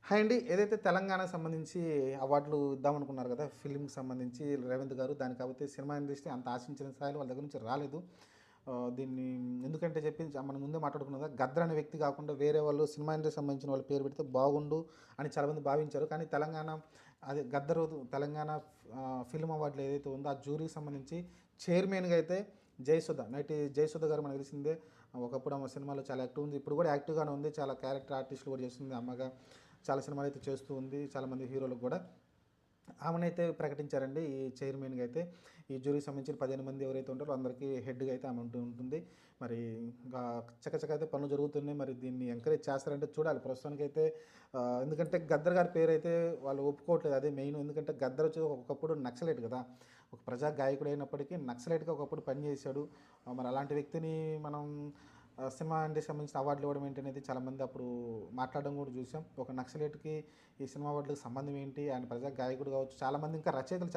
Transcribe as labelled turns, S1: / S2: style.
S1: Hi అండి. ఏదైతే తెలంగాణకు సంబంధించి అవార్డులు ఇద్దామనుకున్నారు కదా! ఫిల్మ్‌కి సంబంధించి రేవంత్ గారు. దానికి కాపోతే సినిమా ఇండస్ట్రీ అంత ఆశించిన స్థాయిలో వాళ్ళ దగ్గర నుంచి రాలేదు. దీన్ని ఎందుకంటే మనం ముందే మాట్లాడుకున్నాం కదా! గద్దర్ అనే వ్యక్తి కాకుండా వేరే వాళ్ళు సినిమా ఇండస్ట్రీకి సంబంధించిన వాళ్ళు పేరు పెడితే బాగుండు అని చాలామంది భావించారు. కానీ అదే గద్దర్ తెలంగాణ ఫిల్మ్ అవార్డులు ఏదైతే ఉందో ఆ జ్యూరీకి సంబంధించి చైర్మన్‌గా అయితే జయసుధ, నటి జయసుధ గారు మనకు తెలిసిందే. ఒకప్పుడు ఆమె సినిమాలో చాలా యాక్టివ్ ఉంది. ఇప్పుడు కూడా యాక్టివ్‌గానే ఉంది. చాలా క్యారెక్టర్ ఆర్టిస్ట్‌లు కూడా చేస్తుంది అమ్మగా. చాలా సినిమాలు అయితే చేస్తూ ఉంది. చాలామంది హీరోలకు కూడా. ఆమెనైతే ప్రకటించారండి ఈ చైర్మన్‌గా అయితే. ఈ జ్యూరీకి సంబంధించిన 15 మంది ఎవరైతే ఉంటారో అందరికీ హెడ్‌గా అయితే ఆమె ఉంటుంది. మరి ఇంకా చకచక అయితే పనులు జరుగుతున్నాయి. మరి దీన్ని ఎంకరేజ్ చేస్తారంటే చూడాలి. ప్రస్తుతానికైతే ఎందుకంటే గద్దర్ గారి పేరైతే వాళ్ళు ఒప్పుకోవట్లేదు. అదే మెయిన్. ఎందుకంటే గద్దర్ వచ్చి ఒకప్పుడు నక్సలైట్ కదా! ఒక ప్రజా గాయకుడు అయినప్పటికీ నక్సలైట్‌గా ఒకప్పుడు పనిచేశాడు. మరి అలాంటి వ్యక్తిని మనం సినిమా ఇండస్ట్రీకి సంబంధించిన అవార్డులు ఇవ్వడం ఏంటనేది చాలామంది అప్పుడు మాట్లాడడం కూడా చూసాం. ఒక నక్సలైట్‌కి ఈ సినిమా అవార్డులకు సంబంధం ఏంటి? ఆయన ప్రజా గాయకుడు కావచ్చు. చాలామంది ఇంకా రచయితలు